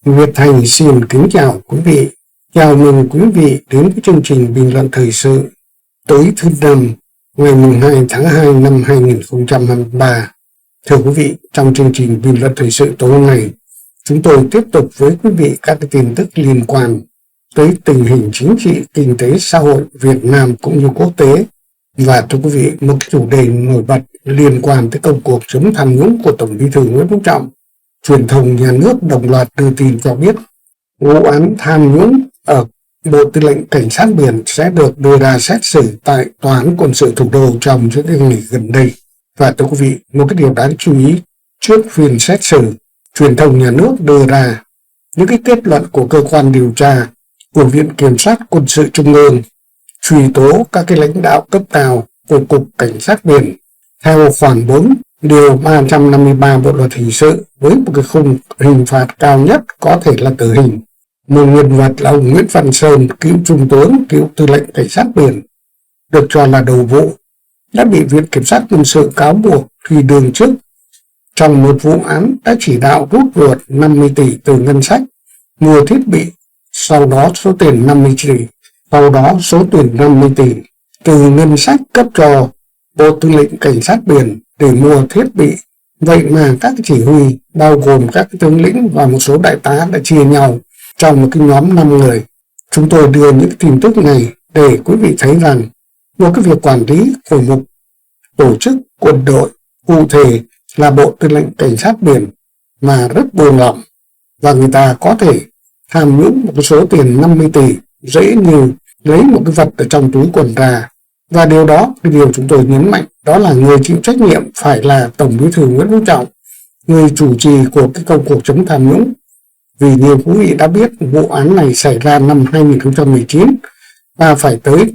Việt Thành xin kính chào quý vị. Chào mừng quý vị đến với chương trình bình luận thời sự tối thứ Năm ngày 2 tháng 2 năm 2023. Thưa quý vị, trong chương trình bình luận thời sự tối hôm nay, chúng tôi tiếp tục với quý vị các tin tức liên quan tới tình hình chính trị, kinh tế, xã hội Việt Nam cũng như quốc tế. Và thưa quý vị, một chủ đề nổi bật liên quan tới công cuộc chống tham nhũng của Tổng Bí thư Nguyễn Phú Trọng. Truyền thông nhà nước đồng loạt đưa tin cho biết vụ án tham nhũng ở Bộ Tư lệnh Cảnh sát biển sẽ được đưa ra xét xử tại Tòa án Quân sự Thủ đô trong những ngày gần đây. Và thưa quý vị, một cái điều đáng chú ý, trước phiên xét xử, truyền thông nhà nước đưa ra những cái kết luận của cơ quan điều tra của Viện Kiểm sát Quân sự Trung ương truy tố các cái lãnh đạo cấp cao của Cục Cảnh sát biển theo khoản 4 điều 353 Bộ luật hình sự với một cái khung hình phạt cao nhất có thể là tử hình. Một nhân vật là ông Nguyễn Văn Sơn, cựu trung tướng, cựu tư lệnh cảnh sát biển, được cho là đầu vụ, đã bị Viện Kiểm sát Quân sự cáo buộc khi đương chức trong một vụ án đã chỉ đạo rút ruột 50 tỷ từ ngân sách, mua thiết bị, sau đó số tiền 50 tỷ từ ngân sách cấp cho Bộ Tư lệnh Cảnh sát biển để mua thiết bị. Vậy mà các chỉ huy bao gồm các tướng lĩnh và một số đại tá đã chia nhau trong một cái nhóm 5 người. Chúng tôi đưa những tin tức này để quý vị thấy rằng một cái việc quản lý của một tổ chức quân đội, cụ thể là Bộ Tư lệnh Cảnh sát biển, mà rất buông lỏng, và người ta có thể tham nhũng một cái số tiền 50 tỷ dễ như lấy một cái vật ở trong túi quần ra. Và điều đó, cái điều chúng tôi nhấn mạnh, đó là người chịu trách nhiệm phải là Tổng Bí thư Nguyễn Phú Trọng, người chủ trì của cái công cuộc chống tham nhũng. Vì nhiều quý vị đã biết, vụ án này xảy ra năm 2019 và phải tới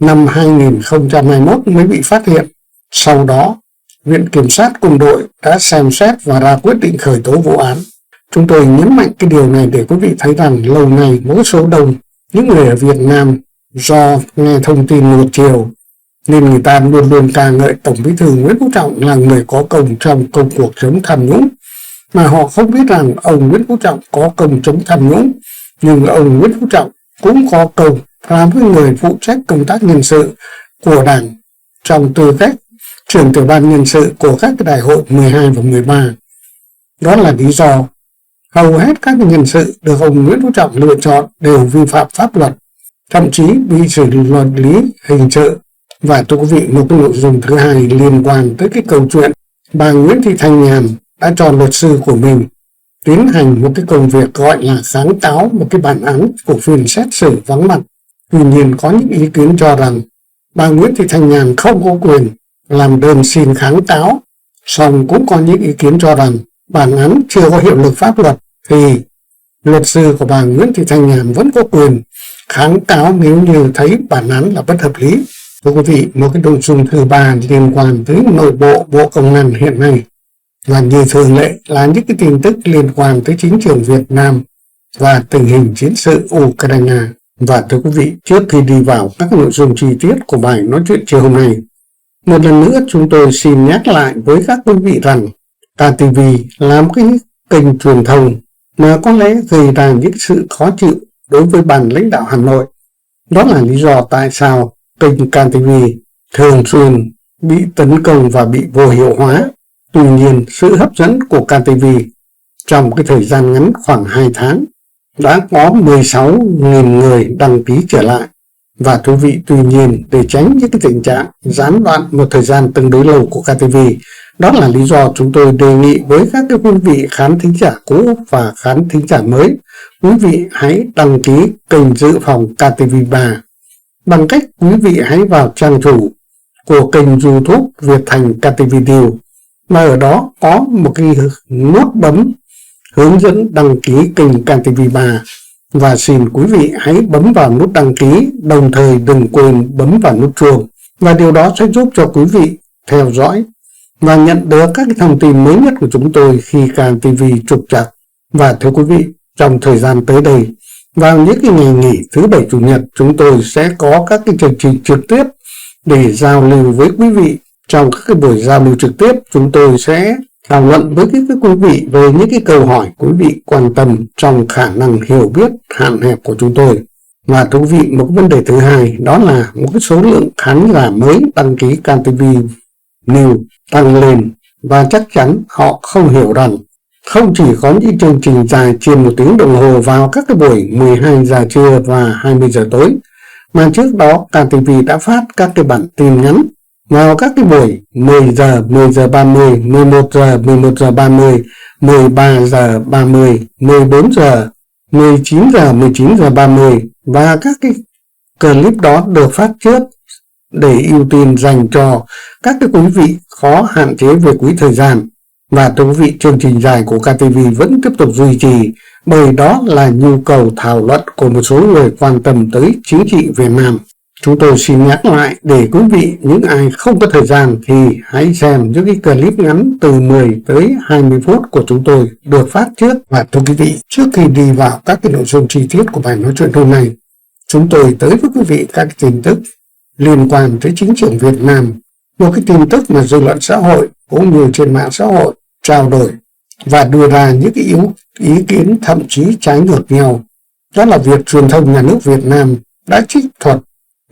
năm 2021 mới bị phát hiện. Sau đó, Viện Kiểm sát Quân đội đã xem xét và ra quyết định khởi tố vụ án. Chúng tôi nhấn mạnh cái điều này để quý vị thấy rằng lâu nay một số đông những người ở Việt Nam do nghe thông tin một chiều nên người ta luôn luôn ca ngợi Tổng Bí thư Nguyễn Phú Trọng là người có công trong công cuộc chống tham nhũng, mà họ không biết rằng ông Nguyễn Phú Trọng có công chống tham nhũng, nhưng ông Nguyễn Phú Trọng cũng có công làm với người phụ trách công tác nhân sự của Đảng trong tư cách trưởng tiểu ban nhân sự của các đại hội 12 và 13. Đó là lý do hầu hết các nhân sự được ông Nguyễn Phú Trọng lựa chọn đều vi phạm pháp luật, thậm chí bị xử lý hình sự. Và thưa quý vị, một cái nội dung thứ hai liên quan tới cái câu chuyện bà Nguyễn Thị Thanh Nhàn đã cho luật sư của mình tiến hành một cái công việc gọi là kháng cáo một cái bản án của phiên xét xử vắng mặt. Tuy nhiên có những ý kiến cho rằng bà Nguyễn Thị Thanh Nhàn không có quyền làm đơn xin kháng cáo, song cũng có những ý kiến cho rằng bản án chưa có hiệu lực pháp luật thì luật sư của bà Nguyễn Thị Thanh Nhàn vẫn có quyền kháng cáo nếu như thấy bản án là bất hợp lý. Thưa quý vị, một cái nội dung thứ ba liên quan tới nội bộ Bộ Công an hiện nay là như thường lệ là những cái tin tức liên quan tới chính trường Việt Nam và tình hình chiến sự Ukraine. Và thưa quý vị, trước khi đi vào các nội dung chi tiết của bài nói chuyện chiều hôm nay, một lần nữa chúng tôi xin nhắc lại với các quý vị rằng KTV là một cái kênh truyền thông mà có lẽ gây ra những sự khó chịu đối với ban lãnh đạo Hà Nội. Đó là lý do tại sao kênh KTV thường xuyên bị tấn công và bị vô hiệu hóa. Tuy nhiên, sự hấp dẫn của KTV trong cái thời gian ngắn khoảng 2 tháng đã có 16.000 người đăng ký trở lại. Và thú vị, tuy nhiên, để tránh những cái tình trạng gián đoạn một thời gian tương đối lâu của KTV, đó là lý do chúng tôi đề nghị với các cái quý vị khán thính giả cũ và khán thính giả mới, quý vị hãy đăng ký kênh dự phòng KTV3 bằng cách quý vị hãy vào trang chủ của kênh YouTube Việt Thành KTV Deal, mà ở đó có một cái nút bấm hướng dẫn đăng ký kênh KTV3, và xin quý vị hãy bấm vào nút đăng ký, đồng thời đừng quên bấm vào nút chuông, và điều đó sẽ giúp cho quý vị theo dõi và nhận được các cái thông tin mới nhất của chúng tôi khi KTV trục trặc. Và thưa quý vị, trong thời gian tới đây, vào những cái ngày nghỉ thứ Bảy Chủ nhật, chúng tôi sẽ có các cái chương trình trực tiếp để giao lưu với quý vị. Trong các cái buổi giao lưu trực tiếp, chúng tôi sẽ thảo luận với các quý vị về những cái câu hỏi quý vị quan tâm trong khả năng hiểu biết hạn hẹp của chúng tôi. Và thú vị, một vấn đề thứ hai đó là một cái số lượng khán giả mới đăng ký KTV News tăng lên, và chắc chắn họ không hiểu rằng không chỉ có những chương trình dài trên 1 tiếng đồng hồ vào các cái buổi 12 giờ trưa và 20 giờ tối, mà trước đó KTV đã phát các cái bản tin ngắn vào các cái buổi 10 giờ 30, 11 giờ 30, 13 giờ 30, 14 giờ, 19 giờ 30, và các cái clip đó được phát trước để ưu tiên dành cho các cái quý vị có hạn chế về quỹ thời gian. Và thưa quý vị, chương trình dài của KTV vẫn tiếp tục duy trì, bởi đó là nhu cầu thảo luận của một số người quan tâm tới chính trị Việt Nam. Chúng tôi xin nhắc lại để quý vị, những ai không có thời gian thì hãy xem những cái clip ngắn từ 10 tới 20 phút của chúng tôi được phát trước. Và thưa quý vị, trước khi đi vào các cái nội dung chi tiết của bài nói chuyện hôm nay, chúng tôi tới với quý vị các tin tức liên quan tới chính trường Việt Nam. Một cái tin tức mà dư luận xã hội cũng như trên mạng xã hội trao đổi và đưa ra những cái ý kiến thậm chí trái ngược nhau. Đó là việc truyền thông nhà nước Việt Nam đã trích thuật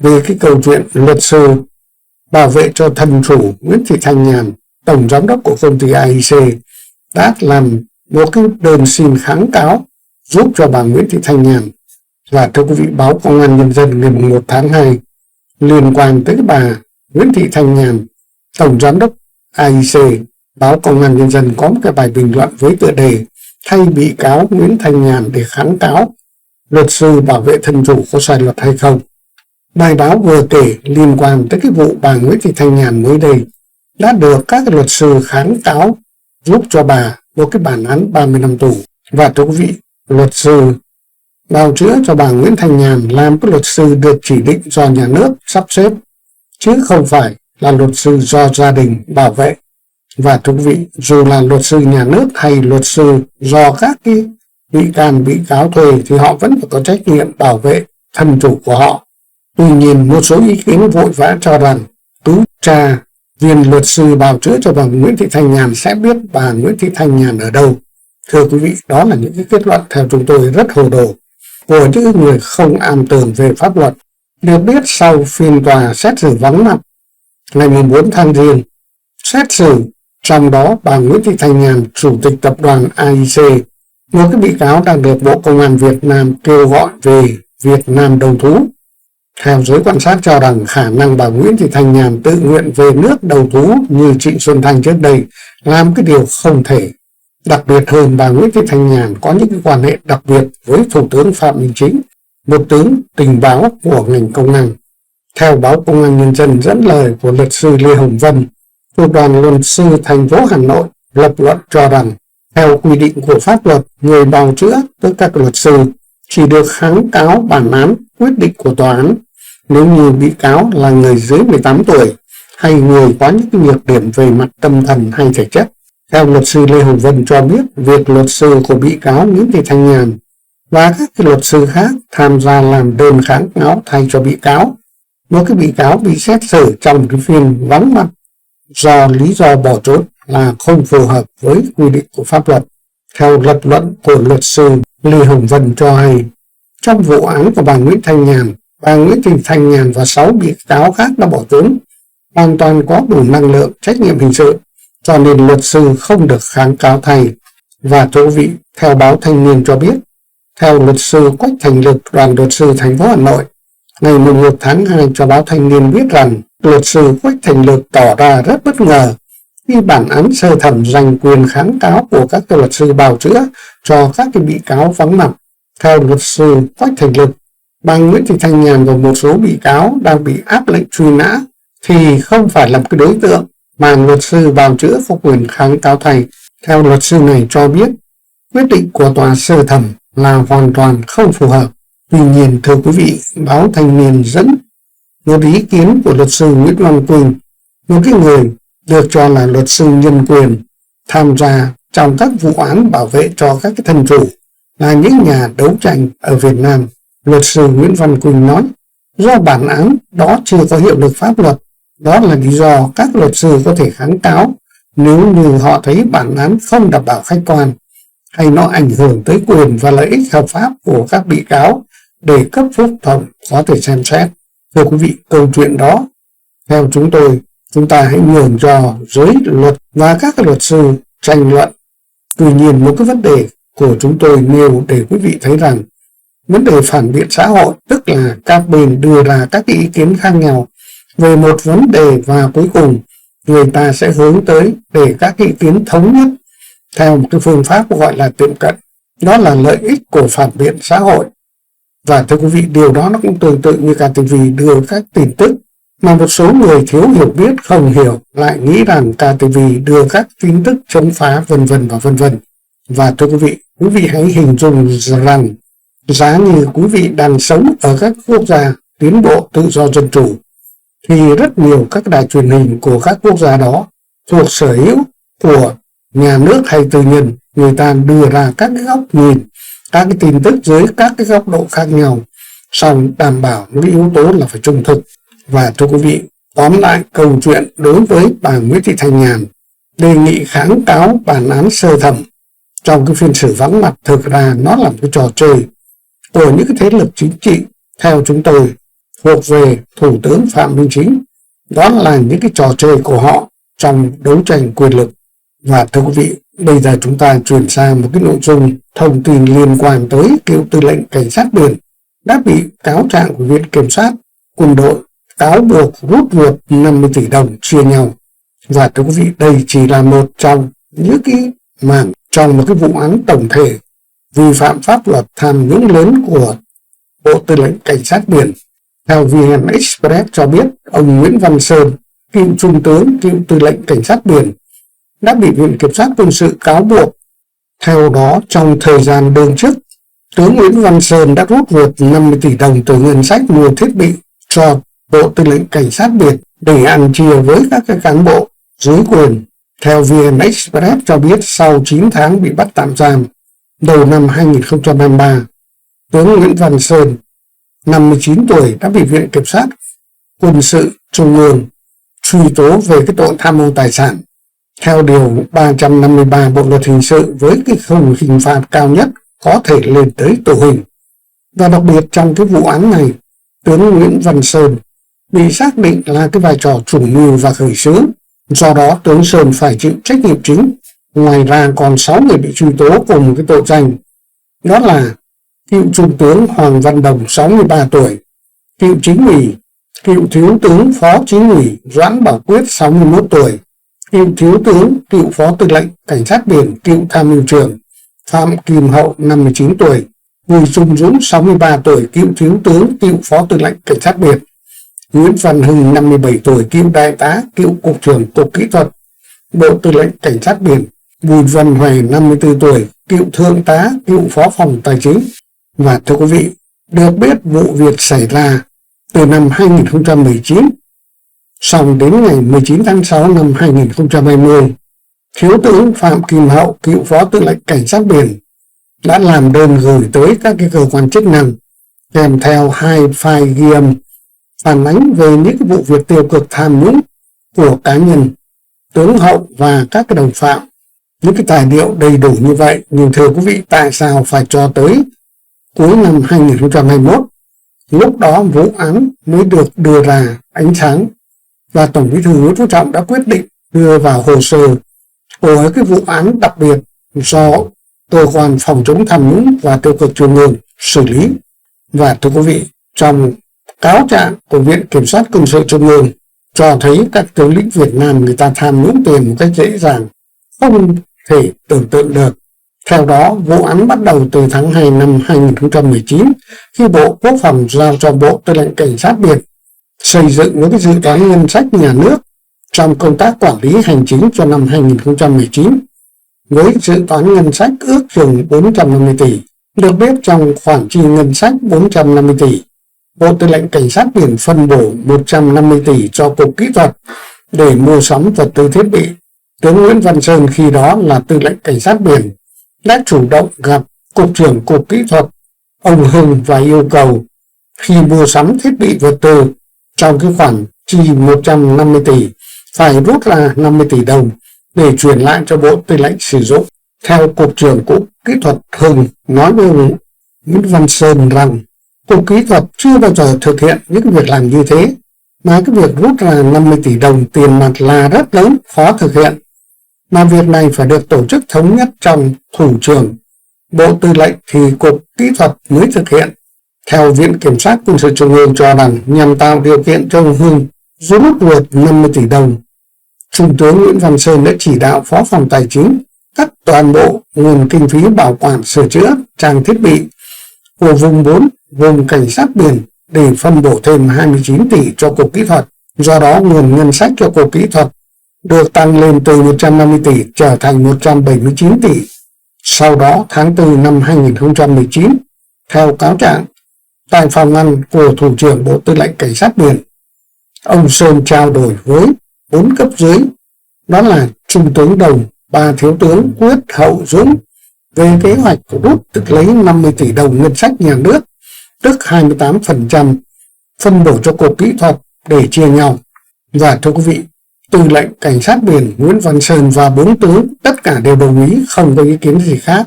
về cái câu chuyện luật sư bảo vệ cho thân chủ Nguyễn Thị Thanh Nhàn, tổng giám đốc của công ty AIC, đã làm một cái đơn xin kháng cáo giúp cho bà Nguyễn Thị Thanh Nhàn. Và thưa quý vị, báo Công an Nhân dân ngày 1 tháng 2 liên quan tới bà Nguyễn Thị Thanh Nhàn, tổng giám đốc AIC, báo Công an Nhân dân có một cái bài bình luận với tựa đề "Thay bị cáo Nguyễn Thanh Nhàn để kháng cáo, luật sư bảo vệ thân chủ có sai luật hay không?". Bài báo vừa kể liên quan tới cái vụ bà Nguyễn Thị Thanh Nhàn mới đây đã được các luật sư kháng cáo giúp cho bà một cái bản án 30 năm tù. Và thưa quý vị, luật sư bào chữa cho bà Nguyễn Thanh Nhàn làm cái luật sư được chỉ định do nhà nước sắp xếp, chứ không phải là luật sư do gia đình bảo vệ. Và thưa quý vị, dù là luật sư nhà nước hay luật sư do các cái bị cáo thuê thì họ vẫn phải có trách nhiệm bảo vệ thân chủ của họ. Tuy nhiên, một số ý kiến vội vã cho rằng tú cha viên luật sư bào chữa cho bà Nguyễn Thị Thanh Nhàn sẽ biết bà Nguyễn Thị Thanh Nhàn ở đâu. Thưa quý vị, đó là những cái kết luận theo chúng tôi rất hồ đồ của những người không am tường về pháp luật. Được biết, sau phiên tòa xét xử vắng mặt ngày 4 tháng Giêng, xét xử trong đó bà Nguyễn Thị Thanh Nhàn, chủ tịch tập đoàn AIC, một cái bị cáo đang được Bộ Công an Việt Nam kêu gọi về Việt Nam đầu thú. Theo giới quan sát cho rằng khả năng bà Nguyễn Thị Thanh Nhàn tự nguyện về nước đầu thú như Trịnh Xuân Thanh trước đây làm cái điều không thể. Đặc biệt hơn, bà Nguyễn Thị Thanh Nhàn có những cái quan hệ đặc biệt với Thủ tướng Phạm Minh Chính, một tướng tình báo của ngành công an. Theo báo Công an Nhân dân dẫn lời của luật sư Lê Hồng Vân, thuộc đoàn luật sư thành phố Hà Nội, lập luận cho rằng theo quy định của pháp luật, người bào chữa với các luật sư chỉ được kháng cáo bản án quyết định của tòa án nếu như bị cáo là người dưới 18 tuổi hay người có những cái nhược điểm về mặt tâm thần hay thể chất. Theo luật sư Lê Hồng Vân cho biết, việc luật sư của bị cáo Nguyễn Thị Thanh Nhàn và các cái luật sư khác tham gia làm đơn kháng cáo thay cho bị cáo, một cái bị cáo bị xét xử trong cái phiên vắng mặt do lý do bỏ trốn là không phù hợp với quy định của pháp luật. Theo lập luận của luật sư Lê Hồng Vân cho hay, trong vụ án của bà Nguyễn Thị Thanh Nhàn và 6 bị cáo khác đã bỏ trốn, hoàn toàn có đủ năng lượng trách nhiệm hình sự, cho nên luật sư không được kháng cáo thay. Và thưa quý vị, theo báo Thanh Niên cho biết, theo luật sư Quách Thành Lực, đoàn luật sư thành phố Hà Nội, ngày 1 tháng 2 cho báo Thanh Niên biết rằng luật sư Quách Thành Lực tỏ ra rất bất ngờ khi bản án sơ thẩm dành quyền kháng cáo của các luật sư bào chữa cho các bị cáo vắng mặt. Theo luật sư Quách Thành Lực, bà Nguyễn Thị Thanh Nhàn và một số bị cáo đang bị áp lệnh truy nã thì không phải là cái đối tượng mà luật sư bào chữa có quyền kháng cáo thay. Theo luật sư này cho biết, quyết định của tòa sơ thẩm là hoàn toàn không phù hợp. Tuy nhiên, thưa quý vị, báo Thanh Niên dẫn một ý kiến của luật sư Nguyễn Văn Quỳnh, một cái người được cho là luật sư nhân quyền tham gia trong các vụ án bảo vệ cho các cái thân chủ, là những nhà đấu tranh ở Việt Nam. Luật sư Nguyễn Văn Quỳnh nói, do bản án đó chưa có hiệu lực pháp luật, đó là lý do các luật sư có thể kháng cáo, nếu như họ thấy bản án không đảm bảo khách quan hay nó ảnh hưởng tới quyền và lợi ích hợp pháp của các bị cáo để cấp phúc thẩm có thể xem xét. Thưa quý vị, câu chuyện đó theo chúng ta hãy nhường cho giới luật và các luật sư tranh luận. Tuy nhiên, một cái vấn đề của chúng tôi nêu để quý vị thấy rằng vấn đề phản biện xã hội, tức là các bên đưa ra các ý kiến khác nhau về một vấn đề và cuối cùng người ta sẽ hướng tới để các ý kiến thống nhất theo một cái phương pháp gọi là tiệm cận. Đó là lợi ích của phản biện xã hội. Và thưa quý vị, điều đó nó cũng tương tự như KTV đưa các tin tức mà một số người thiếu hiểu biết không hiểu lại nghĩ rằng KTV đưa các tin tức chống phá vân vân và vân vân. Và thưa quý vị hãy hình dung rằng giá như quý vị đang sống ở các quốc gia tiến bộ tự do dân chủ thì rất nhiều các đài truyền hình của các quốc gia đó thuộc sở hữu của nhà nước hay tư nhân, người ta đưa ra các cái góc nhìn, các cái tin tức dưới các cái góc độ khác nhau, song đảm bảo những yếu tố là phải trung thực. Và thưa quý vị, tóm lại câu chuyện đối với bà Nguyễn Thị Thanh Nhàn đề nghị kháng cáo bản án sơ thẩm trong cái phiên xử vắng mặt, thực ra nó là một cái trò chơi của những cái thế lực chính trị theo chúng tôi thuộc về Thủ tướng Phạm Minh Chính. Đó là những cái trò chơi của họ trong đấu tranh quyền lực. Và thưa quý vị, bây giờ chúng ta chuyển sang một cái nội dung thông tin liên quan tới cựu tư lệnh cảnh sát biển đã bị cáo trạng của Viện Kiểm sát Quân đội cáo buộc rút ruột 50 tỷ đồng chia nhau. Và thưa quý vị, đây chỉ là một trong những cái mảng trong một cái vụ án tổng thể vi phạm pháp luật tham nhũng lớn của Bộ Tư lệnh Cảnh sát biển. Theo VN Express cho biết, ông Nguyễn Văn Sơn, cựu trung tướng, cựu tư lệnh cảnh sát biển, đã bị Viện Kiểm sát Quân sự cáo buộc. Theo đó, trong thời gian đương chức, tướng Nguyễn Văn Sơn đã rút ruột 50 tỷ đồng từ ngân sách mua thiết bị cho Bộ Tư lệnh Cảnh sát biển để ăn chia với các cán bộ dưới quyền. Theo VN Express cho biết, sau 9 tháng bị bắt tạm giam, đầu năm 2023, tướng Nguyễn Văn Sơn, 59 tuổi, đã bị Viện Kiểm sát Quân sự Trung ương truy tố về cái tội tham mô tài sản theo điều 353 Bộ luật hình sự với cái khung hình phạt cao nhất có thể lên tới tử hình. Và đặc biệt trong cái vụ án này, tướng Nguyễn Văn Sơn bị xác định là cái vai trò chủ mưu và khởi xướng. Do đó, tướng Sơn phải chịu trách nhiệm chính. Ngoài ra còn 6 người bị truy tố cùng cái tội danh. Đó là cựu trung tướng Hoàng Văn Đồng, 63 tuổi, cựu chính ủy, cựu thiếu tướng phó chính ủy Doãn Bảo Quyết, 61 tuổi, cựu thiếu tướng, cựu phó tư lệnh cảnh sát biển, cựu tham mưu trưởng Phạm Kim Hậu, 59 tuổi, Bùi Trung Dũng, 63 tuổi, cựu thiếu tướng, cựu phó tư lệnh cảnh sát biển, Nguyễn Văn Hưng, 57 tuổi, cựu đại tá, cựu cục trưởng Cục Kỹ thuật Bộ Tư lệnh Cảnh sát biển, Bùi Văn Huệ, 54 tuổi, cựu thượng tá, cựu phó phòng tài chính. Và thưa quý vị, được biết vụ việc xảy ra từ năm 2019, song đến ngày 19 tháng 6 năm 2020, thiếu tướng Phạm Kim Hậu, cựu phó tư lệnh cảnh sát biển, đã làm đơn gửi tới các cái cơ quan chức năng kèm theo 2 file ghi âm phản ánh về những cái vụ việc tiêu cực tham nhũng của cá nhân tướng Hậu và các cái đồng phạm. Những cái tài liệu đầy đủ như vậy, nhưng thưa quý vị, tại sao phải cho tới cuối năm 2021 lúc đó vụ án mới được đưa ra ánh sáng và Tổng Bí thư Nguyễn Phú Trọng đã quyết định đưa vào hồ sơ của cái vụ án đặc biệt do cơ quan phòng chống tham nhũng và tiêu cực trung ương xử lý. Và thưa quý vị, trong cáo trạng của Viện Kiểm sát Quân sự Trung ương cho thấy các tướng lĩnh Việt Nam người ta tham nhũng tiền một cách dễ dàng, không thể tưởng tượng được. Theo đó, vụ án bắt đầu từ tháng 2 năm 2019 khi Bộ Quốc phòng giao cho Bộ Tư lệnh Cảnh sát biển xây dựng những cái dự toán ngân sách nhà nước trong công tác quản lý hành chính cho năm 2019 với dự toán ngân sách ước chừng 450 tỷ. Được biết, trong khoản chi ngân sách 450 tỷ, Bộ Tư lệnh Cảnh sát biển phân bổ 150 tỷ cho Cục Kỹ thuật để mua sắm vật tư thiết bị. Tướng Nguyễn Văn Sơn khi đó là Tư lệnh Cảnh sát biển đã chủ động gặp Cục trưởng Cục Kỹ thuật ông Hưng và yêu cầu khi mua sắm thiết bị vật tư trong cái khoản chi 150 tỷ phải rút ra 50 tỷ đồng để chuyển lại cho Bộ Tư lệnh sử dụng. Theo Cục trưởng Cục Kỹ thuật Hưng nói với ông Nguyễn Văn Sơn rằng Cục Kỹ thuật chưa bao giờ thực hiện những việc làm như thế, mà cái việc rút ra 50 tỷ đồng tiền mặt là rất lớn, khó thực hiện, mà việc này phải được tổ chức thống nhất trong Thủ trưởng Bộ Tư lệnh thì Cục Kỹ thuật mới thực hiện. Theo Viện Kiểm sát Quân sự Trung ương cho rằng nhằm tạo điều kiện cho ông Hưng rút ruột 50 tỷ đồng, Trung tướng Nguyễn Văn Sơn đã chỉ đạo Phó phòng Tài chính cắt toàn bộ nguồn kinh phí bảo quản sửa chữa trang thiết bị của vùng 4, vùng cảnh sát biển để phân bổ thêm 29 tỷ cho Cục Kỹ thuật. Do đó, nguồn ngân sách cho Cục Kỹ thuật được tăng lên từ 150 tỷ trở thành 179 tỷ. Sau đó, tháng 4 năm 2019, theo cáo trạng, tại phòng ăn của Thủ trưởng Bộ Tư lệnh Cảnh sát biển, ông Sơn trao đổi với 4 cấp dưới, đó là Trung tướng Đồng, 3 thiếu tướng Quyết, Hậu, Dũng, về kế hoạch rút tức lấy 50 tỷ đồng ngân sách nhà nước, tức 28% phân bổ cho Cục Kỹ thuật để chia nhau. Và thưa quý vị, Tư lệnh Cảnh sát biển Nguyễn Văn Sơn và 4 tướng tất cả đều đồng ý, không có ý kiến gì khác.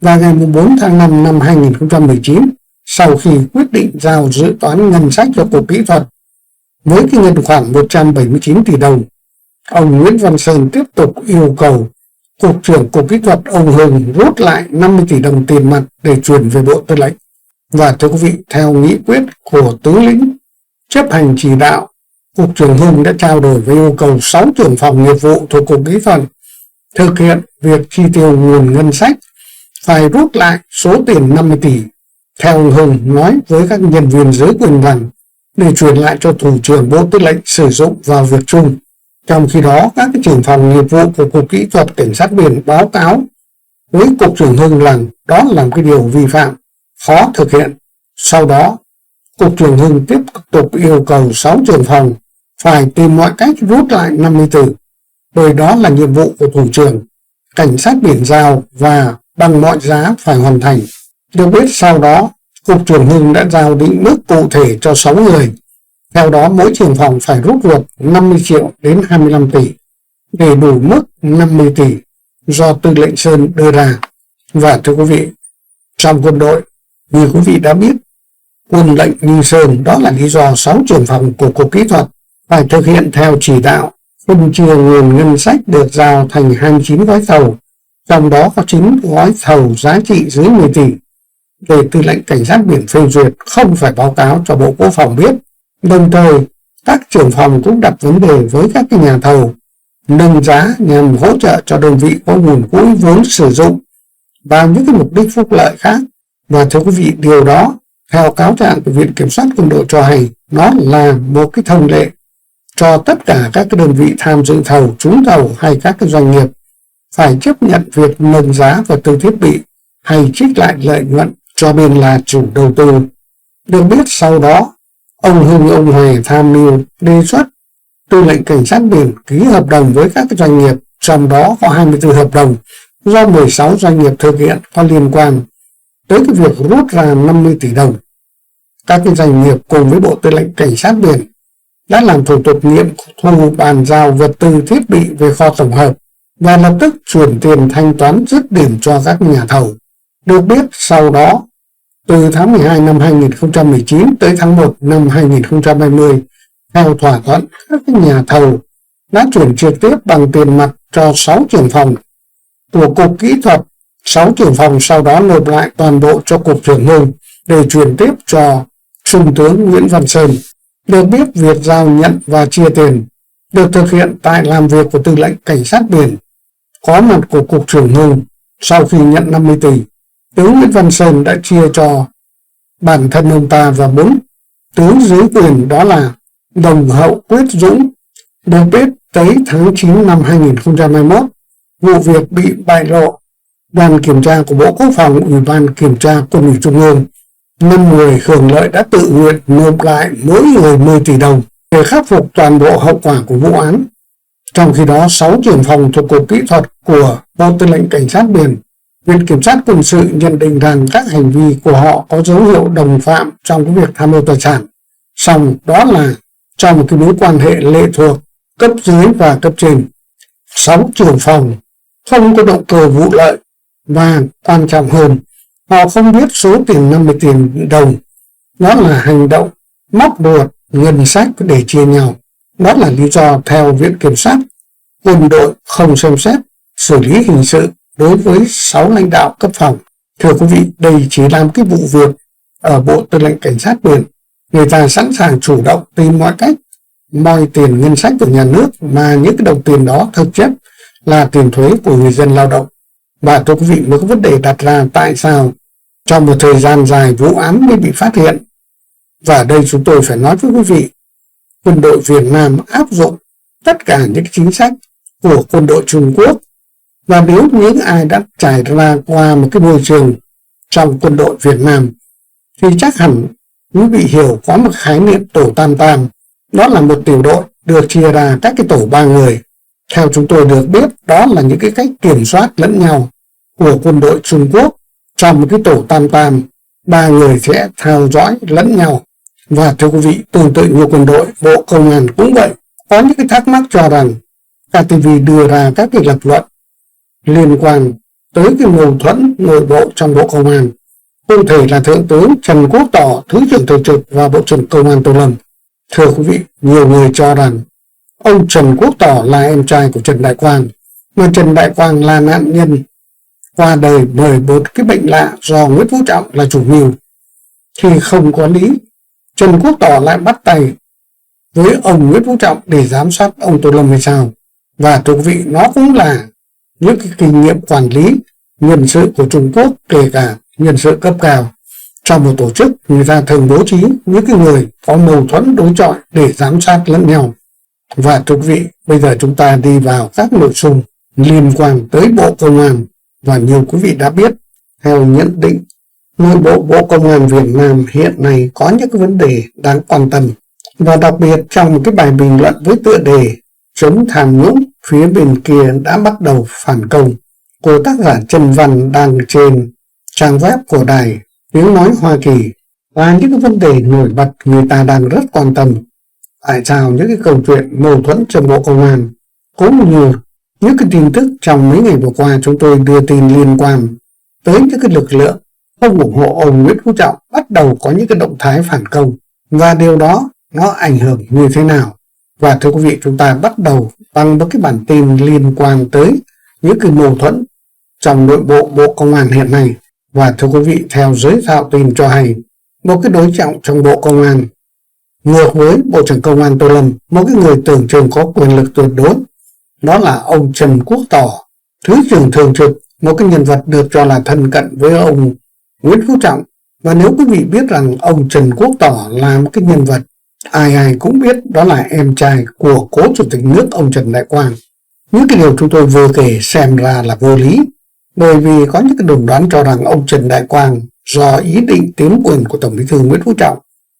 Và ngày 4 tháng 5 năm 2019, sau khi quyết định giao dự toán ngân sách cho Cục Kỹ thuật với cái ngân khoản 179 tỷ đồng, ông Nguyễn Văn Sơn tiếp tục yêu cầu Cục trưởng Cục Kỹ thuật ông Hưng rút lại 50 tỷ đồng tiền mặt để chuyển về Bộ Tư lệnh. Và thưa quý vị, theo nghị quyết của tướng lĩnh chấp hành chỉ đạo, Cục trưởng Hưng đã trao đổi với yêu cầu 6 trưởng phòng nghiệp vụ thuộc Cục Kỹ thuật thực hiện việc chi tiêu nguồn ngân sách phải rút lại số tiền 50 tỷ. Theo ông Hưng nói với các nhân viên dưới quyền rằng để chuyển lại cho Thủ trưởng Bộ Tư lệnh sử dụng vào việc chung. Trong khi đó, các trưởng phòng nghiệp vụ của Cục Kỹ thuật Cảnh sát biển báo cáo với Cục trưởng Hưng rằng đó là một cái điều vi phạm, khó thực hiện. Sau đó, Cục trưởng Hưng tiếp tục yêu cầu 6 trưởng phòng phải tìm mọi cách rút lại 50 tỷ, bởi đó là nhiệm vụ của Thủ trưởng Cảnh sát biển giao và bằng mọi giá phải hoàn thành. Được biết sau đó, Cục trưởng Hưng đã giao định mức cụ thể cho 6 người. Theo đó, mỗi trưởng phòng phải rút ruột 50 triệu đến 25 tỷ để đủ mức 50 tỷ do Tư lệnh Sơn đưa ra. Và thưa quý vị, trong quân đội, như quý vị đã biết, quân lệnh như Sơn, đó là lý do 6 trưởng phòng của Cục Kỹ thuật phải thực hiện theo chỉ đạo phân chia nguồn ngân sách được giao thành 29 gói thầu, trong đó có 9 gói thầu giá trị dưới 10 tỷ để Tư lệnh Cảnh sát biển phê duyệt, không phải báo cáo cho Bộ Quốc phòng biết. Đồng thời, các trưởng phòng cũng đặt vấn đề với các nhà thầu nâng giá nhằm hỗ trợ cho đơn vị có nguồn quỹ vốn sử dụng vào những cái mục đích phúc lợi khác. Và thưa quý vị, điều đó theo cáo trạng của Viện Kiểm sát Quân đội cho hay nó là một cái thông lệ cho tất cả các cái đơn vị tham dự thầu, trúng thầu hay các cái doanh nghiệp phải chấp nhận việc nâng giá vật tư thiết bị hay trích lại lợi nhuận cho bên là chủ đầu tư. Được biết sau đó, ông Hưng, ông Hòe tham mưu đề xuất Tư lệnh Cảnh sát biển ký hợp đồng với các doanh nghiệp, trong đó có 24 hợp đồng do 16 doanh nghiệp thực hiện có liên quan tới cái việc rút ra 50 tỷ đồng. Các cái doanh nghiệp cùng với Bộ Tư lệnh Cảnh sát biển đã làm thủ tục nghiệm thu bàn giao vật tư thiết bị về kho tổng hợp và lập tức chuyển tiền thanh toán dứt điểm cho các nhà thầu. Được biết sau đó, từ tháng 12 năm 2019 tới tháng 1 năm 2020, theo thỏa thuận, các nhà thầu đã chuyển trực tiếp bằng tiền mặt cho 6 trưởng phòng của Cục Kỹ thuật. 6 trưởng phòng sau đó nộp lại toàn bộ cho Cục trưởng Hưng để chuyển tiếp cho Trung tướng Nguyễn Văn Sơn. Được biết, việc giao nhận và chia tiền được thực hiện tại làm việc của Tư lệnh Cảnh sát biển có mặt của Cục trưởng Hưng. Sau khi nhận 50 tỷ, tướng Nguyễn Văn Sơn đã chia cho bản thân ông ta và 4 tướng dưới quyền, đó là Đồng, Hậu, Quyết, Dũng. Được biết, tới tháng 9 năm 2021, vụ việc bị bại lộ. Đoàn kiểm tra của Bộ Quốc phòng, Ủy ban Kiểm tra Quân ủy Trung ương, 5 người hưởng lợi đã tự nguyện nộp lại mỗi người 10 tỷ đồng để khắc phục toàn bộ hậu quả của vụ án. Trong khi đó, 6 trưởng phòng thuộc Cục Kỹ thuật của Bộ Tư lệnh Cảnh sát biển, Viện Kiểm sát Quân sự nhận định rằng các hành vi của họ có dấu hiệu đồng phạm trong cái việc tham ô tài sản. Song đó là trong một cái mối quan hệ lệ thuộc cấp dưới và cấp trên. 6 trưởng phòng không có động cơ vụ lợi, và quan trọng hơn, họ không biết số tiền 50 tỷ đồng đó là hành động móc ruột ngân sách để chia nhau. Đó là lý do theo Viện Kiểm sát, quân đội không xem xét xử lý hình sự đối với 6 lãnh đạo cấp phòng. Thưa quý vị, đây chỉ là một cái vụ việc ở Bộ Tư lệnh Cảnh sát biển. Người ta sẵn sàng chủ động tìm mọi cách moi tiền ngân sách của nhà nước, mà những cái đồng tiền đó thực chất là tiền thuế của người dân lao động. Và thưa quý vị, một cái vấn đề đặt ra, tại sao trong một thời gian dài vụ án mới bị phát hiện? Và đây chúng tôi phải nói với quý vị, quân đội Việt Nam áp dụng tất cả những chính sách của quân đội Trung Quốc. Và nếu những ai đã trải ra qua một cái môi trường trong quân đội Việt Nam thì chắc hẳn quý vị hiểu có một khái niệm tổ tam tam. Đó là một tiểu đội được chia ra các cái tổ 3 người. Theo chúng tôi được biết, đó là những cái cách kiểm soát lẫn nhau của quân đội Trung Quốc. Trong một cái tổ tam tam, 3 người sẽ theo dõi lẫn nhau. Và thưa quý vị, tương tự như quân đội, Bộ Công an cũng vậy. Có những cái thắc mắc cho rằng KTV đưa ra các cái lập luận liên quan tới cái mâu thuẫn nội bộ trong Bộ Công an. Cụ thể là Thượng tướng Trần Quốc Tỏ, Thứ trưởng Thường trực và Bộ trưởng Công an Tô Lâm. Thưa quý vị, nhiều người cho rằng ông Trần Quốc Tỏ là em trai của Trần Đại Quang, mà Trần Đại Quang là nạn nhân qua đời bởi một cái bệnh lạ do Nguyễn Phú Trọng là chủ mưu. Thì không có lý Trần Quốc Tỏ lại bắt tay với ông Nguyễn Phú Trọng để giám sát ông Tô Lâm hay sao? Và thưa quý vị, nó cũng là những cái kinh nghiệm quản lý nhân sự của Trung Quốc, kể cả nhân sự cấp cao. Trong một tổ chức, người ta thường bố trí những cái người có mâu thuẫn đối chọi để giám sát lẫn nhau. Và thưa quý vị, bây giờ chúng ta đi vào các nội dung liên quan tới Bộ Công an. Và nhiều quý vị đã biết, theo nhận định, nội bộ Bộ Công an Việt Nam hiện nay có những cái vấn đề đáng quan tâm. Và đặc biệt trong một cái bài bình luận với tựa đề "Chống tham nhũng, phía bên kia đã bắt đầu phản công" của tác giả Trần Văn đăng trên trang web của đài Tiếng Nói Hoa Kỳ, và những cái vấn đề nổi bật người ta đang rất quan tâm. Tại sao những cái câu chuyện mâu thuẫn trong Bộ Công an, cũng như những cái tin tức trong mấy ngày vừa qua chúng tôi đưa tin liên quan tới những cái lực lượng không ủng hộ ông Nguyễn Phú Trọng bắt đầu có những cái động thái phản công, và điều đó nó ảnh hưởng như thế nào. Và thưa quý vị, chúng ta bắt đầu bằng một cái bản tin liên quan tới những cái mâu thuẫn trong nội bộ Bộ Công an hiện nay. Và thưa quý vị, theo giới thạo tin cho hay, một cái đối trọng trong Bộ Công an ngược với Bộ trưởng Công an Tô Lâm, một cái người tưởng chừng có quyền lực tuyệt đối, đó là ông Trần Quốc Tỏ, Thứ trưởng Thường trực, một cái nhân vật được cho là thân cận với ông Nguyễn Phú Trọng. Và nếu quý vị biết rằng ông Trần Quốc Tỏ là một cái nhân vật ai ai cũng biết, đó là em trai của cố chủ tịch nước ông Trần Đại Quang. Những cái điều chúng tôi vừa kể xem ra là vô lý, bởi vì có những cái đồn đoán cho rằng ông Trần Đại Quang do ý định tiếm quyền của Tổng Bí thư Nguyễn Phú Trọng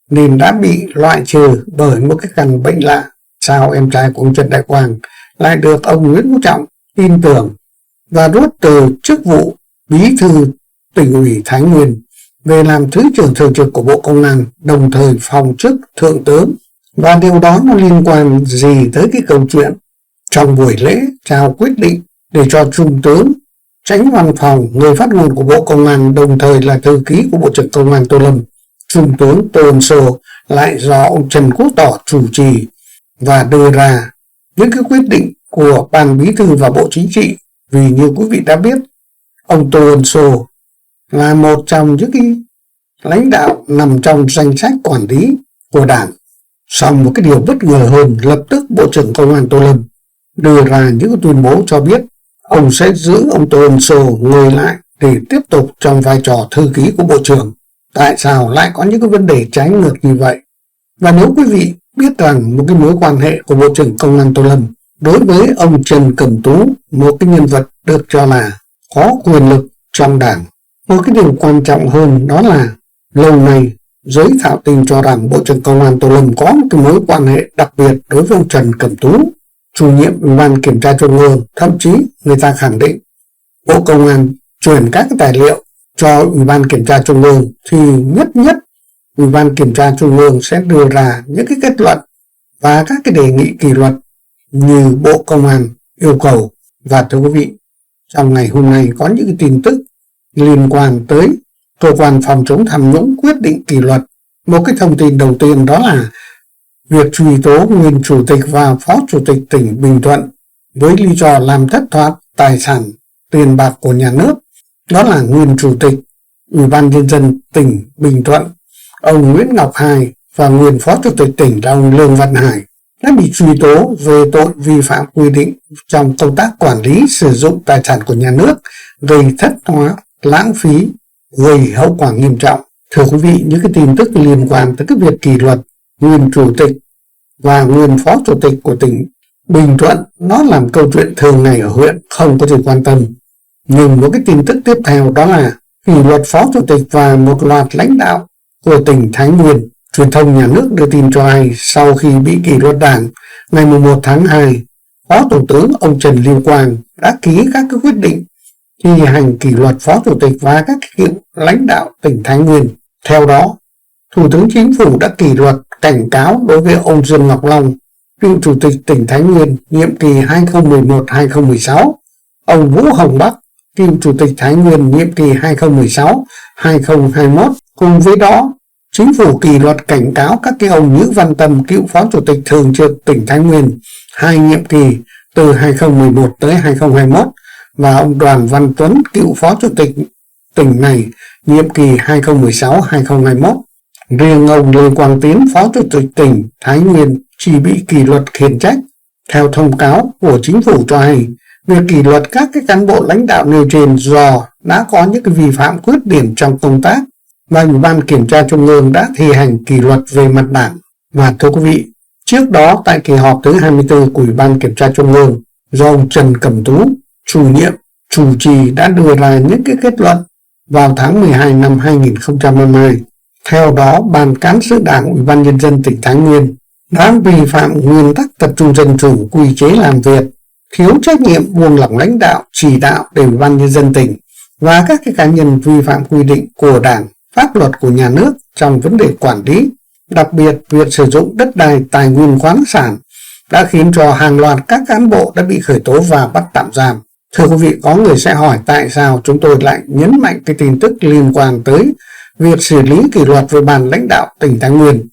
nên đã bị loại trừ bởi một cái căn bệnh lạ. Sao em trai của ông Trần Đại Quang lại được ông Nguyễn Phú Trọng tin tưởng và rút từ chức vụ Bí thư Tỉnh ủy Thái Nguyên về làm Thứ trưởng Thường trực của Bộ Công an, đồng thời phong chức Thượng tướng. Và điều đó nó liên quan gì tới cái câu chuyện trong buổi lễ trao quyết định để cho Trung tướng Chánh Văn phòng, người phát ngôn của Bộ Công an, đồng thời là thư ký của Bộ trưởng Công an Tô Lâm, Trung tướng Tô Ân Sô, lại do ông Trần Quốc Tỏ chủ trì và đưa ra những cái quyết định của Ban Bí thư và Bộ Chính trị. Vì như quý vị đã biết, ông Tô Ân Sô là một trong những cái lãnh đạo nằm trong danh sách quản lý của Đảng. Song một cái điều bất ngờ hơn, lập tức Bộ trưởng Công an Tô Lâm đưa ra những cái tuyên bố cho biết ông sẽ giữ ông Tô Ân Sô ngồi lại để tiếp tục trong vai trò thư ký của Bộ trưởng. Tại sao lại có những cái vấn đề trái ngược như vậy? Và nếu quý vị biết rằng một cái mối quan hệ của Bộ trưởng Công an Tô Lâm đối với ông Trần Cẩm Tú, một cái nhân vật được cho là có quyền lực trong Đảng, một cái điều quan trọng hơn đó là lâu nay giới thạo tin cho rằng Bộ trưởng Công an Tô Lâm có một cái mối quan hệ đặc biệt đối với ông Trần Cẩm Tú, chủ nhiệm Ủy ban Kiểm tra Trung ương. Thậm chí người ta khẳng định Bộ Công an chuyển các cái tài liệu cho Ủy ban Kiểm tra Trung ương thì nhất Ủy ban Kiểm tra Trung ương sẽ đưa ra những cái kết luận và các cái đề nghị kỷ luật, như Bộ Công an yêu cầu. Và thưa quý vị, trong ngày hôm nay có những tin tức liên quan tới cơ quan phòng chống tham nhũng quyết định kỷ luật. Một cái thông tin đầu tiên đó là việc truy tố nguyên chủ tịch và phó chủ tịch tỉnh Bình Thuận với lý do làm thất thoát tài sản tiền bạc của nhà nước. Đó là nguyên chủ tịch Ủy ban Nhân dân tỉnh Bình Thuận, ông Nguyễn Ngọc Hai, và nguyên phó chủ tịch tỉnh là ông Lương Văn Hải đã bị truy tố về tội vi phạm quy định trong công tác quản lý sử dụng tài sản của nhà nước, gây thất thoát, lãng phí, gây hậu quả nghiêm trọng. Thưa quý vị, những cái tin tức liên quan tới cái việc kỷ luật nguyên chủ tịch và nguyên phó chủ tịch của tỉnh Bình Thuận nó làm câu chuyện thường ngày ở huyện, không có gì quan tâm. Nhưng một cái tin tức tiếp theo đó là kỷ luật phó chủ tịch và một loạt lãnh đạo của tỉnh Thái Nguyên. Truyền thông nhà nước đưa tin cho hay sau khi bị kỷ luật đảng ngày 1 tháng 2, Phó Thủ tướng ông Trần Lưu Quang đã ký các quyết định thi hành kỷ luật phó chủ tịch và các cựu lãnh đạo tỉnh Thái Nguyên. Theo đó, Thủ tướng Chính phủ đã kỷ luật cảnh cáo đối với ông Dương Ngọc Long, cựu chủ tịch tỉnh Thái Nguyên nhiệm kỳ 2011-2016, ông Vũ Hồng Bắc, cựu chủ tịch Thái Nguyên nhiệm kỳ 2016-2021. Cùng với đó, Chính phủ kỷ luật cảnh cáo các ông Nhữ Văn Tâm, cựu phó chủ tịch thường trực tỉnh Thái Nguyên, 2 nhiệm kỳ từ 2011 tới 2021, và ông Đoàn Văn Tuấn, cựu phó chủ tịch tỉnh này, nhiệm kỳ 2016-2021. Riêng ông Lê Quang Tiến, phó chủ tịch tỉnh Thái Nguyên, chỉ bị kỷ luật khiển trách. Theo thông cáo của chính phủ cho hay, việc kỷ luật các cái cán bộ lãnh đạo nêu trên do đã có những cái vi phạm khuyết điểm trong công tác, và Ủy ban Kiểm tra Trung ương đã thi hành kỷ luật về mặt đảng. Và thưa quý vị, trước đó tại kỳ họp thứ 24 của Ủy ban Kiểm tra Trung ương, do ông Trần Cẩm Tú, chủ nhiệm chủ trì, đã đưa ra những cái kết luận vào tháng 12 năm 2022. Theo đó, Ban Cán sự Đảng Ủy ban Nhân dân tỉnh Thái Nguyên đã vi phạm nguyên tắc tập trung dân chủ, quy chế làm việc, thiếu trách nhiệm, buông lỏng lãnh đạo chỉ đạo để Ủy ban Nhân dân tỉnh và các cái cá nhân vi phạm quy định của Đảng, pháp luật của nhà nước trong vấn đề quản lý. Đặc biệt, việc sử dụng đất đai, tài nguyên khoáng sản đã khiến cho hàng loạt các cán bộ đã bị khởi tố và bắt tạm giam. Thưa quý vị, có người sẽ hỏi tại sao chúng tôi lại nhấn mạnh cái tin tức liên quan tới việc xử lý kỷ luật với ban lãnh đạo tỉnh Thái Nguyên.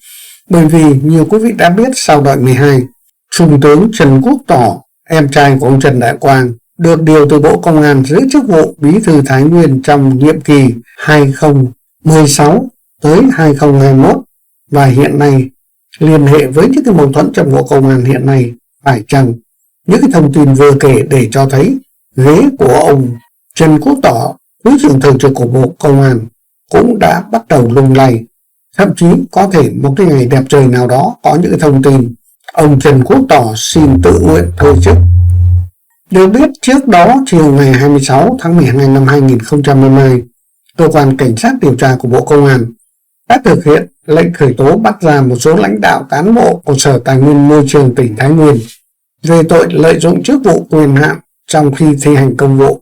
Bởi vì nhiều quý vị đã biết sau đội 12, Trung tướng Trần Quốc Tỏ, em trai của ông Trần Đại Quang, được điều từ Bộ Công an giữ chức vụ Bí thư Thái Nguyên trong nhiệm kỳ 2016 tới 2021, và hiện nay liên hệ với những cái mâu thuẫn trong Bộ Công an hiện nay, phải chăng những cái thông tin vừa kể để cho thấy ghế của ông Trần Quốc Tỏ, Thứ trưởng Thường trực của Bộ Công an, cũng đã bắt đầu lung lay. Thậm chí có thể một cái ngày đẹp trời nào đó có những cái thông tin ông Trần Quốc Tỏ xin tự nguyện thôi chức. Được biết, trước đó chiều ngày 26 tháng 12 năm 2022, Cơ quan Cảnh sát điều tra của Bộ Công an đã thực hiện lệnh khởi tố bắt giam một số lãnh đạo cán bộ của Sở Tài nguyên Môi trường tỉnh Thái Nguyên về tội lợi dụng chức vụ quyền hạn trong khi thi hành công vụ.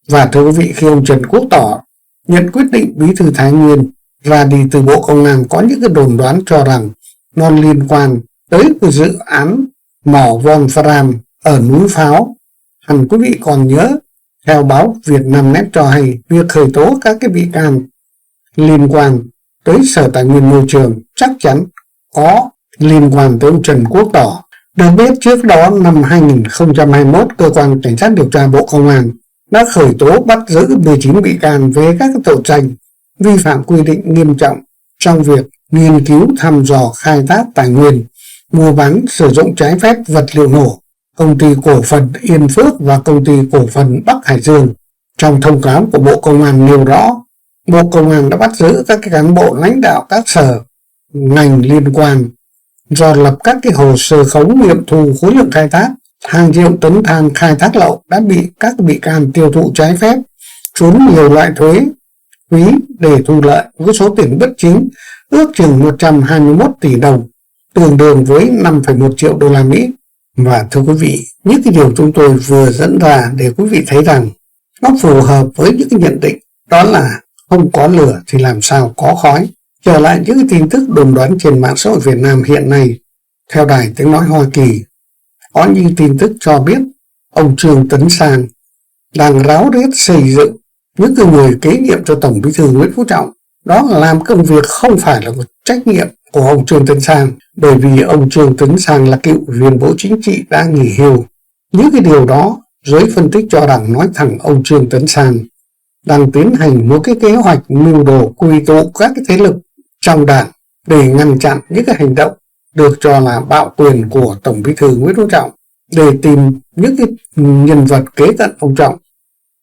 Và thưa quý vị, khi ông Trần Quốc Tỏ nhận quyết định Bí thư Thái Nguyên ra đi từ Bộ Công an, có những cái đồn đoán cho rằng nó liên quan tới cái dự án mỏ Wolfram ở núi Pháo. Hẳn quý vị còn nhớ, theo báo Vietnamnet cho hay, việc khởi tố các cái bị can liên quan tới Sở Tài nguyên Môi trường chắc chắn có liên quan tới ông Trần Quốc Tỏ. Được biết, trước đó năm 2021, Cơ quan Cảnh sát điều tra Bộ Công an đã khởi tố bắt giữ 19 bị can về các tội danh vi phạm quy định nghiêm trọng trong việc nghiên cứu, thăm dò, khai thác tài nguyên, mua bán, sử dụng trái phép vật liệu nổ, Công ty cổ phần Yên Phước và Công ty cổ phần Bắc Hải Dương. Trong thông cáo của Bộ Công an nêu rõ, Bộ Công an đã bắt giữ các cán bộ lãnh đạo các sở ngành liên quan do lập các cái hồ sơ khống nghiệm thu khối lượng khai thác hàng triệu tấn than khai thác lậu, đã bị các bị can tiêu thụ trái phép, trốn nhiều loại thuế phí để thu lợi với số tiền bất chính ước chừng 121 tỷ đồng, tương đương với 5,1 triệu đô la Mỹ. Và thưa quý vị, những cái điều chúng tôi vừa dẫn ra để quý vị thấy rằng nó phù hợp với những cái nhận định, đó là không có lửa thì làm sao có khói. Trở lại những cái tin tức đồn đoán trên mạng xã hội Việt Nam hiện nay, theo Đài Tiếng Nói Hoa Kỳ có những tin tức cho biết ông Trương Tấn Sang đang ráo riết xây dựng những người kế nhiệm cho Tổng Bí thư Nguyễn Phú Trọng. Đó là làm công việc không phải là một trách nhiệm của ông Trương Tấn Sang, bởi vì ông Trương Tấn Sang là cựu ủy viên Bộ Chính trị đã nghỉ hưu. Những cái điều đó giới phân tích cho rằng nói thẳng ông Trương Tấn Sang đang tiến hành một cái kế hoạch mưu đồ quy tụ các cái thế lực trong đảng để ngăn chặn những cái hành động được cho là bạo quyền của Tổng Bí thư Nguyễn Phú Trọng, để tìm những cái nhân vật kế cận ông Trọng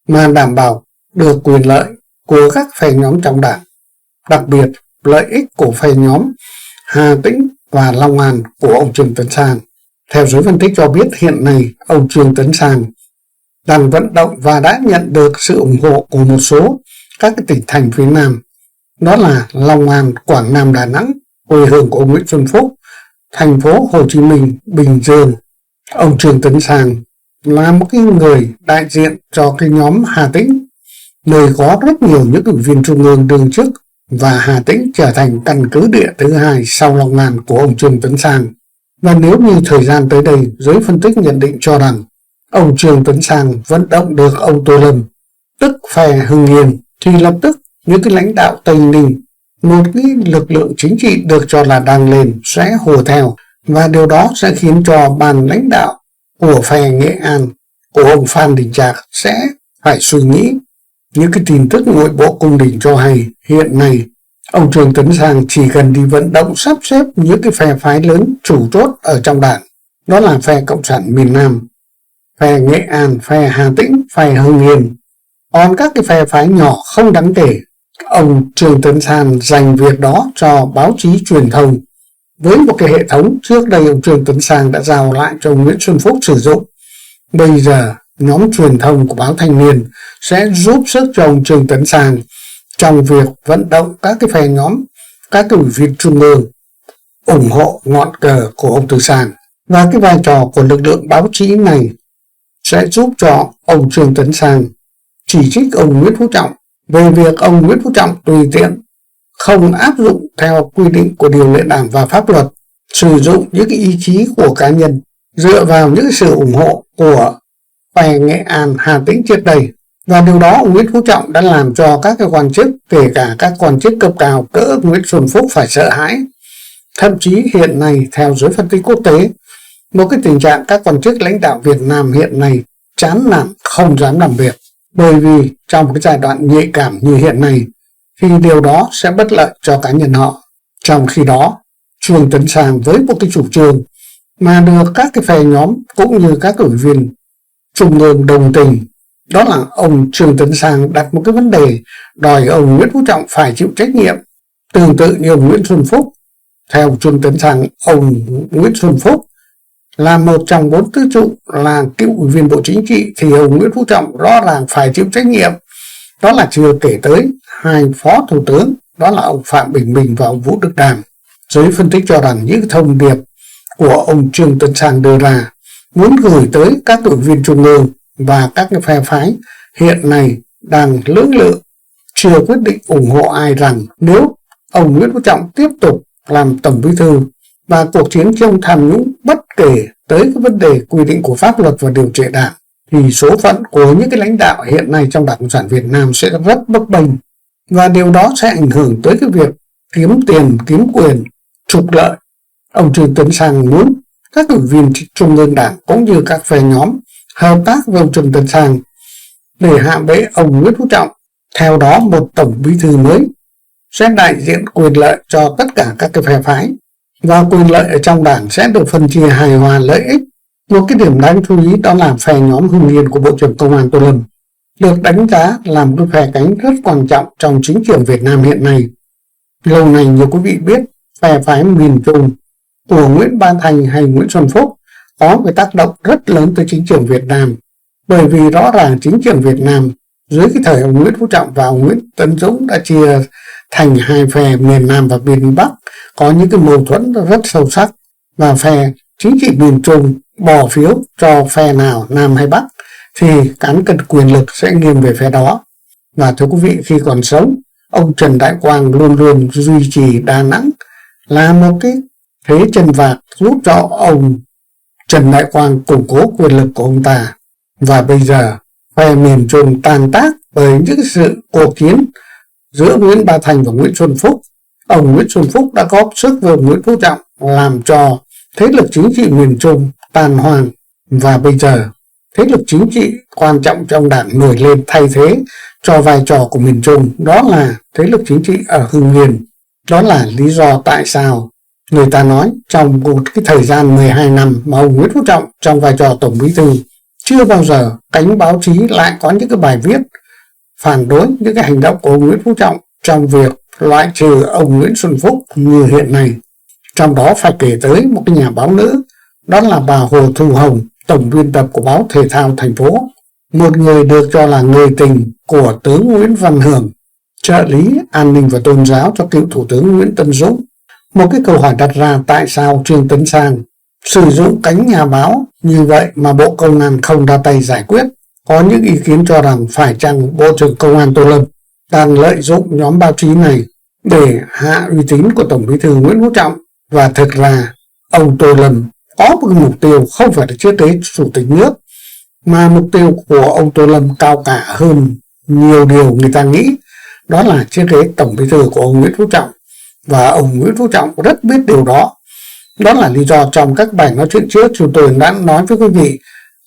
mà đảm bảo được quyền lợi của các phe nhóm trong đảng, đặc biệt lợi ích của phe nhóm Hà Tĩnh và Long An của ông Trương Tấn Sang. Theo giới phân tích cho biết, hiện nay ông Trương Tấn Sang đang vận động và đã nhận được sự ủng hộ của một số các cái tỉnh thành phía Nam, đó là Long An, Quảng Nam, Đà Nẵng, quê hương của ông Nguyễn Xuân Phúc, thành phố Hồ Chí Minh, Bình Dương. Ông Trương Tấn Sang là một cái người đại diện cho cái nhóm Hà Tĩnh, nơi có rất nhiều những ủy viên trung ương đương chức, và Hà Tĩnh trở thành căn cứ địa thứ hai sau Long An của ông Trương Tấn Sang. Và nếu như thời gian tới đây, giới phân tích nhận định cho rằng ông Trương Tấn Sang vận động được ông Tô Lâm, tức phe Hưng Yên, thì lập tức những cái lãnh đạo Tây Ninh, một cái lực lượng chính trị được cho là đang lên, sẽ hùa theo, và điều đó sẽ khiến cho ban lãnh đạo của phe Nghệ An của ông Phan Đình Trạc sẽ phải suy nghĩ. Những cái tin tức nội bộ cung đình cho hay hiện nay ông Trương Tấn Sang chỉ cần đi vận động sắp xếp những cái phe phái lớn chủ chốt ở trong đảng, đó là phe Cộng sản miền Nam, phe Nghệ An, phe Hà Tĩnh, phe Hưng Yên. Còn các cái phe phái nhỏ không đáng kể, ông Trương Tấn Sang dành việc đó cho báo chí truyền thông với một cái hệ thống trước đây ông Trương Tấn Sang đã giao lại cho ông Nguyễn Xuân Phúc sử dụng. Bây giờ nhóm truyền thông của báo Thanh Niên sẽ giúp sức cho ông Trương Tấn Sang trong việc vận động các cái phe nhóm, các cái ủy viên trung ương ủng hộ ngọn cờ của ông Từ Sang. Và cái vai trò của lực lượng báo chí này sẽ giúp cho ông Trương Tấn Sang chỉ trích ông Nguyễn Phú Trọng về việc ông Nguyễn Phú Trọng tùy tiện, không áp dụng theo quy định của điều lệ đảng và pháp luật, sử dụng những cái ý chí của cá nhân dựa vào những sự ủng hộ của phe Nghệ An, Hà Tĩnh trước đây. Và điều đó ông Nguyễn Phú Trọng đã làm cho các cái quan chức, kể cả các quan chức cấp cao cỡ Nguyễn Xuân Phúc, phải sợ hãi. Thậm chí hiện nay, theo giới phân tích quốc tế, một cái tình trạng các quan chức lãnh đạo Việt Nam hiện nay chán nản, không dám làm việc, bởi vì trong cái giai đoạn nhạy cảm như hiện nay thì điều đó sẽ bất lợi cho cá nhân họ. Trong khi đó, Trương Tấn Sang với một cái chủ trương mà được các cái phe nhóm cũng như các ủy viên trung ương đồng tình, đó là ông Trương Tấn Sang đặt một cái vấn đề đòi ông Nguyễn Phú Trọng phải chịu trách nhiệm, tương tự như ông Nguyễn Xuân Phúc. Theo Trương Tấn Sang, ông Nguyễn Xuân Phúc là một trong 4 tứ trụ, là cựu ủy viên Bộ Chính trị, thì ông Nguyễn Phú Trọng rõ ràng phải chịu trách nhiệm. Đó là chưa kể tới 2 phó thủ tướng, đó là ông Phạm Bình Minh và ông Vũ Đức Đam. Giới phân tích cho rằng những thông điệp của ông Trương Tấn Sang đưa ra muốn gửi tới các ủy viên trung ương và các cái phe phái hiện nay đang lưỡng lự, chưa quyết định ủng hộ ai, rằng nếu ông Nguyễn Phú Trọng tiếp tục làm Tổng Bí thư và cuộc chiến chống tham nhũng bất kể tới cái vấn đề quy định của pháp luật và điều lệ đảng, thì số phận của những cái lãnh đạo hiện nay trong Đảng Cộng sản Việt Nam sẽ rất bấp bênh, và điều đó sẽ ảnh hưởng tới cái việc kiếm tiền, kiếm quyền, trục lợi. Ông Trương Tấn Sang muốn các ủy viên trung ương đảng cũng như các phe nhóm hợp tác với ông Trương Tấn Sang để hạ bệ ông Nguyễn Phú Trọng. Theo đó, một Tổng Bí thư mới sẽ đại diện quyền lợi cho tất cả các cái phe phái, và quyền lợi ở trong đảng sẽ được phân chia hài hòa lợi ích. Một cái điểm đáng chú ý đó là phe nhóm Hưng Yên của Bộ trưởng Công an Tô Lâm được đánh giá là một cái phe cánh rất quan trọng trong chính trường Việt Nam hiện nay. Lâu nay như quý vị biết, phe phái miền Trung của Nguyễn Bá Thanh hay Nguyễn Xuân Phúc có cái tác động rất lớn tới chính trường Việt Nam, bởi vì rõ ràng chính trường Việt Nam dưới cái thời ông Nguyễn Phú Trọng và ông Nguyễn Tấn Dũng đã chia thành 2 phe miền Nam và miền Bắc, có những cái mâu thuẫn rất sâu sắc, và phe chính trị miền Trung bỏ phiếu cho phe nào, Nam hay Bắc, thì cán cân quyền lực sẽ nghiêng về phe đó. Và thưa quý vị, khi còn sống, ông Trần Đại Quang luôn luôn duy trì Đà Nẵng là một cái thế chân vạc giúp cho ông Trần Đại Quang củng cố quyền lực của ông ta. Và bây giờ phe miền Trung tan tác bởi những sự cuộc chiến giữa Nguyễn Bá Thanh và Nguyễn Xuân Phúc. Ông Nguyễn Xuân Phúc đã góp sức với Nguyễn Phú Trọng làm cho thế lực chính trị miền Trung tan hoang, và bây giờ thế lực chính trị quan trọng trong đảng nổi lên thay thế cho vai trò của miền Trung, đó là thế lực chính trị ở Hưng Yên. Đó là lý do tại sao người ta nói trong một cái thời gian 12 năm mà ông Nguyễn Phú Trọng trong vai trò Tổng Bí thư, chưa bao giờ cánh báo chí lại có những cái bài viết phản đối những cái hành động của ông Nguyễn Phú Trọng trong việc loại trừ ông Nguyễn Xuân Phúc như hiện nay. Trong đó phải kể tới một cái nhà báo nữ, đó là bà Hồ Thu Hồng, tổng biên tập của báo Thể thao Thành phố, một người được cho là người tình của tướng Nguyễn Văn Hưởng, trợ lý an ninh và tôn giáo cho cựu Thủ tướng Nguyễn Tấn Dũng. Một cái câu hỏi đặt ra, tại sao Trương Tấn Sang sử dụng cánh nhà báo như vậy mà Bộ Công an không ra tay giải quyết? Có những ý kiến cho rằng phải chăng Bộ trưởng Công an Tô Lâm đang lợi dụng nhóm báo chí này để hạ uy tín của Tổng Bí thư Nguyễn Phú Trọng, và thực ra ông Tô Lâm có một mục tiêu không phải là chiết tế chủ tịch nước, mà mục tiêu của ông Tô Lâm cao cả hơn nhiều điều người ta nghĩ, đó là chiết tế Tổng Bí thư của ông Nguyễn Phú Trọng, và ông Nguyễn Phú Trọng rất biết điều đó. Đó là lý do trong các bài nói chuyện trước chúng tôi đã nói với quý vị,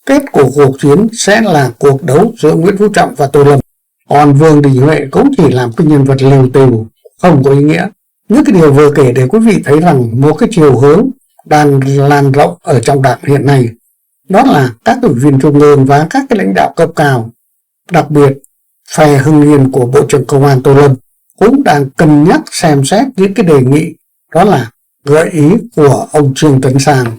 kết của cuộc chiến sẽ là cuộc đấu giữa Nguyễn Phú Trọng và Tô Lâm. Còn Vương Đình Huệ cũng chỉ làm cái nhân vật liều tiều, không có ý nghĩa. Những cái điều vừa kể để quý vị thấy rằng một cái chiều hướng đang lan rộng ở trong đảng hiện nay, đó là các ủy viên trung ương và các cái lãnh đạo cấp cao, đặc biệt phe Hưng Yên của Bộ trưởng Công an Tô Lâm cũng đang cân nhắc xem xét những cái đề nghị, đó là gợi ý của ông Trương Tấn Sang.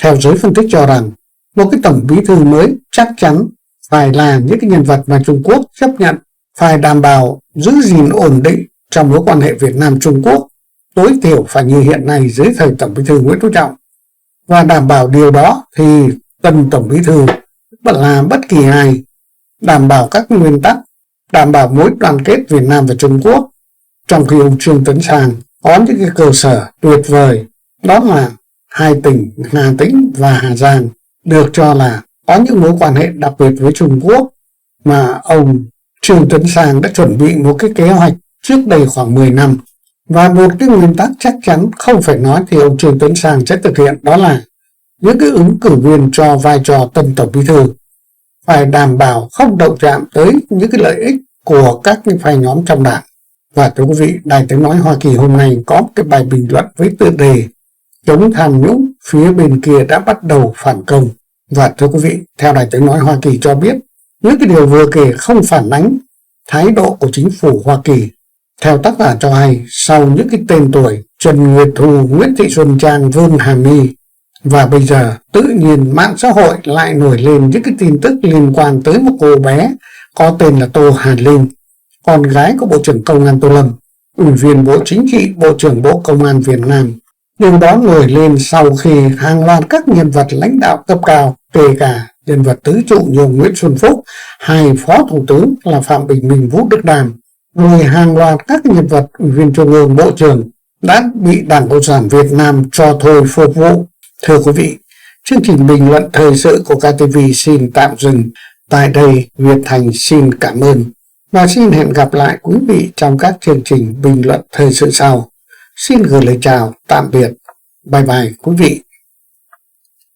Theo giới phân tích cho rằng, một cái tổng bí thư mới chắc chắn phải là những cái nhân vật mà Trung Quốc chấp nhận, phải đảm bảo giữ gìn ổn định trong mối quan hệ Việt Nam-Trung Quốc, tối thiểu phải như hiện nay dưới thời Tổng Bí thư Nguyễn Phú Trọng. Và đảm bảo điều đó thì tân Tổng Bí thư là bất kỳ ai đảm bảo các nguyên tắc, đảm bảo mối đoàn kết Việt Nam và Trung Quốc, trong khi ông Trương Tấn Sang có những cái cơ sở tuyệt vời, đó là hai tỉnh Hà Tĩnh và Hà Giang được cho là có những mối quan hệ đặc biệt với Trung Quốc, mà ông Trương Tấn Sang đã chuẩn bị một cái kế hoạch trước đây khoảng 10 năm. Và một cái nguyên tắc chắc chắn không phải nói thì ông Trương Tấn Sang sẽ thực hiện, đó là những cái ứng cử viên cho vai trò tân Tổng Bí thư phải đảm bảo không động chạm tới những cái lợi ích của các cái phe nhóm trong đảng. Và thưa quý vị, Đài Tiếng Nói Hoa Kỳ hôm nay có một cái bài bình luận với tựa đề chống tham nhũng, phía bên kia đã bắt đầu phản công. Và thưa quý vị, theo Đài Tiếng Nói Hoa Kỳ cho biết, những cái điều vừa kể không phản ánh thái độ của chính phủ Hoa Kỳ. Theo tác giả cho hay, sau những cái tên tuổi Trần Nguyệt Thu, Nguyễn Thị Xuân Trang, Vương Hà My, và bây giờ tự nhiên mạng xã hội lại nổi lên những cái tin tức liên quan tới một cô bé có tên là Tô Hà Linh, con gái của Bộ trưởng Công an Tô Lâm, Ủy viên Bộ Chính trị, Bộ trưởng Bộ Công an Việt Nam. Điều đó nổi lên sau khi hàng loạt các nhân vật lãnh đạo cấp cao, kể cả nhân vật tứ trụ như Nguyễn Xuân Phúc, hai phó thủ tướng là Phạm Bình Minh, Vũ Đức Đàm, rồi hàng loạt các nhân vật ủy viên trung ương, bộ trưởng đã bị Đảng Cộng sản Việt Nam cho thôi phục vụ. Thưa quý vị, chương trình bình luận thời sự của KTV xin tạm dừng tại đây. Việt Thành xin cảm ơn và xin hẹn gặp lại quý vị trong các chương trình bình luận thời sự sau. Xin gửi lời chào tạm biệt, bye bye quý vị.